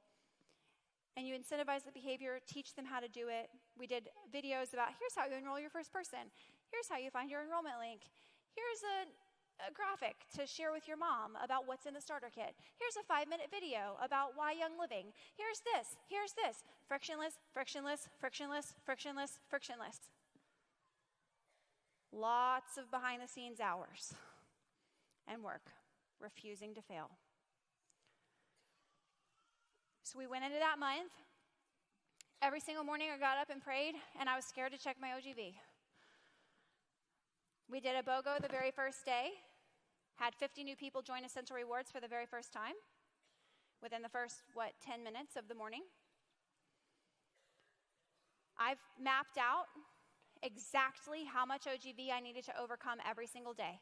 And you incentivize the behavior, teach them how to do it. We did videos about, here's how you enroll your first person. Here's how you find your enrollment link. Here's a graphic to share with your mom about what's in the starter kit. Here's a 5-minute video about why Young Living. Here's this. Frictionless, frictionless, frictionless, frictionless, frictionless. Lots of behind-the-scenes hours and work, refusing to fail. So we went into that month. Every single morning I got up and prayed, and I was scared to check my OGB. We did a BOGO the very first day, had 50 new people join Essential Rewards for the very first time within the first, 10 minutes of the morning. I've mapped out exactly how much OGB I needed to overcome every single day.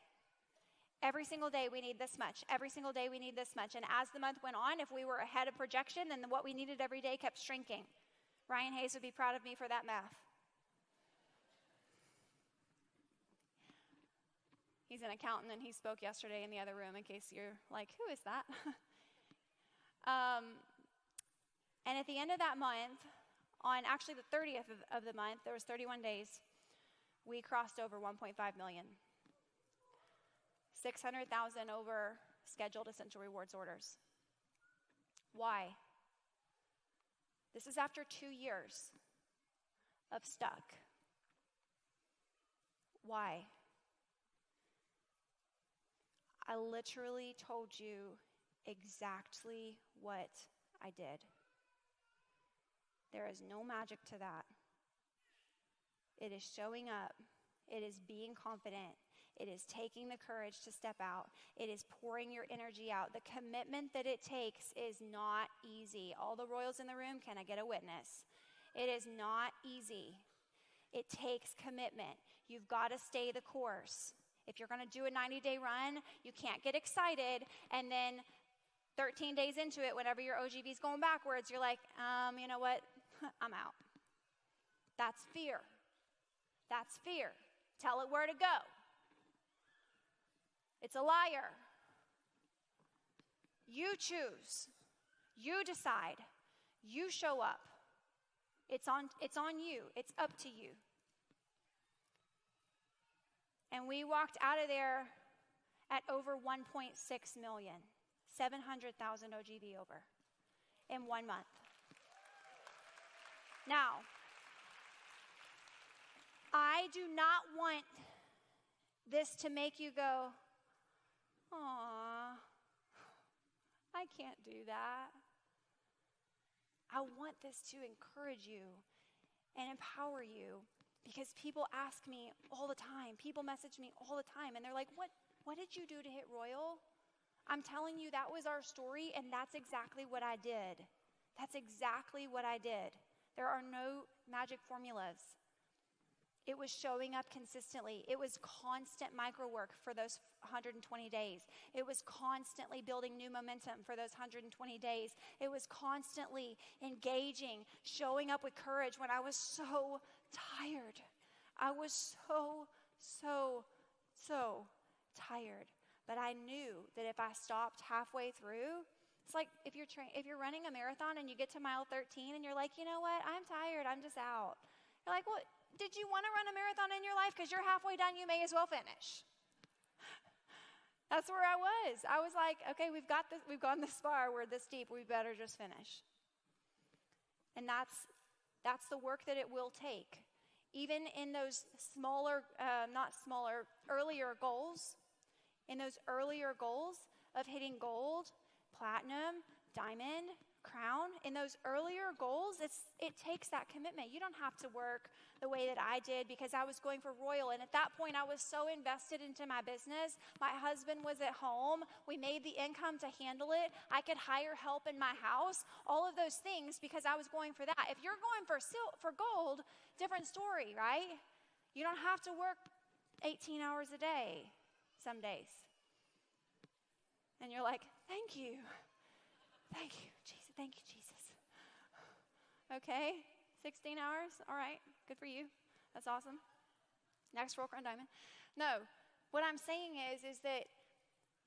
Every single day we need this much. Every single day we need this much. And as the month went on, if we were ahead of projection, then what we needed every day kept shrinking. Ryan Hayes would be proud of me for that math. He's an accountant, and he spoke yesterday in the other room in case you're like, who is that? And at the end of that month, on actually the 30th of the month, there was 31 days, we crossed over 1.5 million. 600,000 over scheduled Essential Rewards orders. Why? This is after 2 years of stuck. Why? I literally told you exactly what I did. There is no magic to that. It is showing up. It is being confident. It is taking the courage to step out. It is pouring your energy out. The commitment that it takes is not easy. All the royals in the room, can I get a witness? It is not easy. It takes commitment. You've got to stay the course. If you're going to do a 90-day run, you can't get excited and then 13 days into it, whenever your OGB is going backwards, you're like, you know what? I'm out. That's fear. That's fear. Tell it where to go. It's a liar. You choose. You decide. You show up. It's on you. It's up to you. And we walked out of there at over 1.6 million, 700,000 OGB over in 1 month. Now, I do not want this to make you go, aw, I can't do that. I want this to encourage you and empower you, because people ask me all the time. People message me all the time, and they're like, what did you do to hit Royal? I'm telling you, that was our story, and that's exactly what I did. That's exactly what I did. There are no magic formulas. It was showing up consistently. It was constant micro work for those 120 days. It was constantly building new momentum for those 120 days. It was constantly engaging, showing up with courage when I was so tired. I was so tired. But I knew that if I stopped halfway through, it's like if you're running a marathon and you get to mile 13 and you're like, you know what, I'm tired, I'm just out. You're like, well, did you want to run a marathon in your life? Because you're halfway done, you may as well finish. That's where I was. I was like, okay, we've gone this far, we're this deep, we better just finish. And that's the work that it will take. Even in those earlier goals, in those earlier goals of hitting gold, platinum, diamond, crown, in those earlier goals, it takes that commitment. You don't have to work the way that I did because I was going for royal. And at that point, I was so invested into my business. My husband was at home. We made the income to handle it. I could hire help in my house. All of those things because I was going for that. If you're going for gold, different story, right? You don't have to work 18 hours a day some days. And you're like, thank you. Thank you, Jesus. Thank you, Jesus. Okay, 16 hours. All right, good for you. That's awesome. Next roll crown diamond. No, what I'm saying is that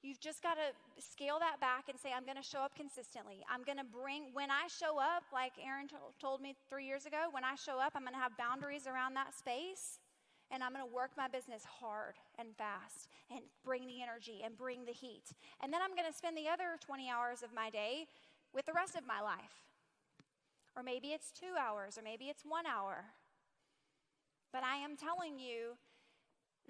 you've just got to scale that back and say, I'm going to show up consistently. I'm going to when I show up, like Aaron told me 3 years ago, when I show up, I'm going to have boundaries around that space. And I'm going to work my business hard and fast and bring the energy and bring the heat. And then I'm going to spend the other 20 hours of my day with the rest of my life. Or maybe it's 2 hours, or maybe it's 1 hour. But I am telling you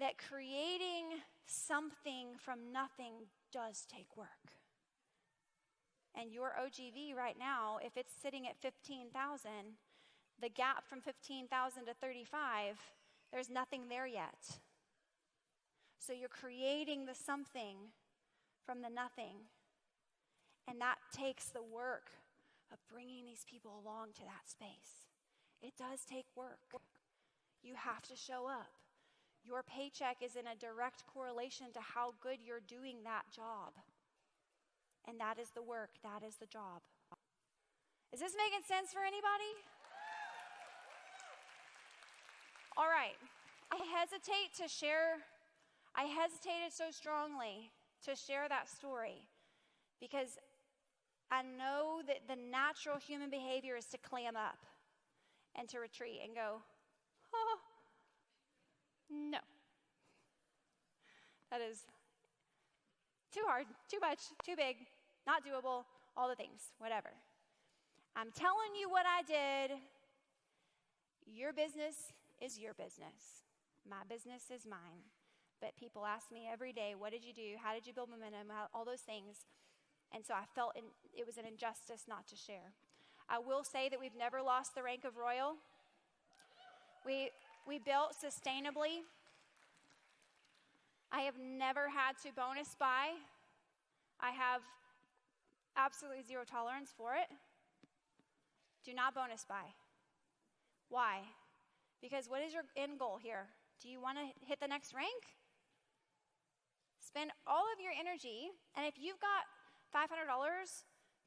that creating something from nothing does take work. And your OGV right now, if it's sitting at 15,000, the gap from 15,000 to 35, there's nothing there yet. So you're creating the something from the nothing. And that takes the work of bringing these people along to that space. It does take work. You have to show up. Your paycheck is in a direct correlation to how good you're doing that job. And that is the work. That is the job. Is this making sense for anybody? All right, I hesitated so strongly to share that story because I know that the natural human behavior is to clam up and to retreat and go, oh, no. That is too hard, too much, too big, not doable, all the things, whatever. I'm telling you what I did. Your business is your business. My business is mine. But people ask me every day, what did you do? How did you build momentum? All those things. And so I felt it was an injustice not to share. I will say that we've never lost the rank of royal. We built sustainably. I have never had to bonus buy. I have absolutely zero tolerance for it. Do not bonus buy. Why? Because what is your end goal here? Do you want to hit the next rank? Spend all of your energy, and if you've got $500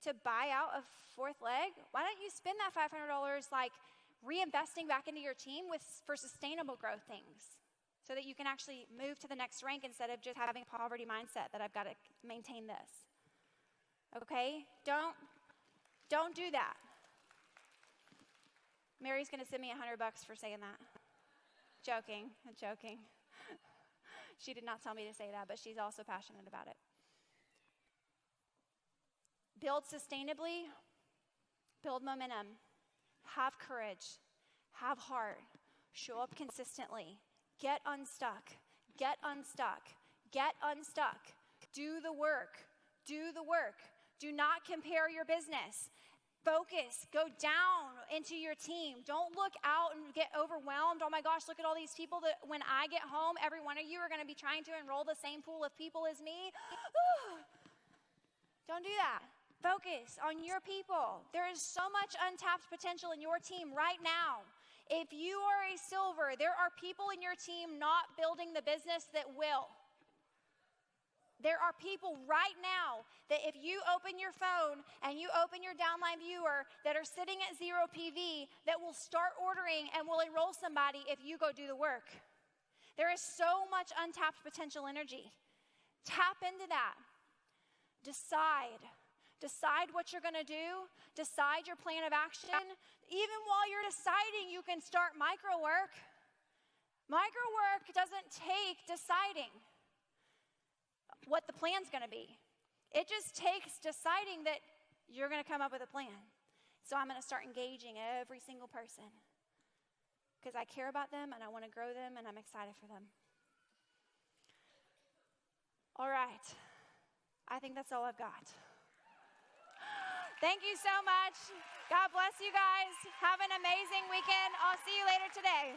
to buy out a fourth leg, why don't you spend that $500 like reinvesting back into your team for sustainable growth things so that you can actually move to the next rank instead of just having a poverty mindset that I've got to maintain this. Okay? Don't do that. Mary's going to send me $100 for saying that. I'm joking. She did not tell me to say that, but she's also passionate about it. Build sustainably, build momentum, have courage, have heart, show up consistently, get unstuck, get unstuck, get unstuck. Do the work, do the work. Do not compare your business. Focus, go down into your team. Don't look out and get overwhelmed. Oh my gosh, look at all these people that when I get home, every one of you are going to be trying to enroll the same pool of people as me. Don't do that. Focus on your people. There is so much untapped potential in your team right now. If you are a silver, there are people in your team not building the business that will. There are people right now that if you open your phone and you open your downline viewer that are sitting at 0 PV that will start ordering and will enroll somebody if you go do the work. There is so much untapped potential energy. Tap into that. Decide. Decide what you're going to do. Decide your plan of action. Even while you're deciding, you can start micro work. Micro work doesn't take deciding what the plan's going to be. It just takes deciding that you're going to come up with a plan. So I'm going to start engaging every single person because I care about them and I want to grow them and I'm excited for them. All right. I think that's all I've got. Thank you so much. God bless you guys. Have an amazing weekend. I'll see you later today.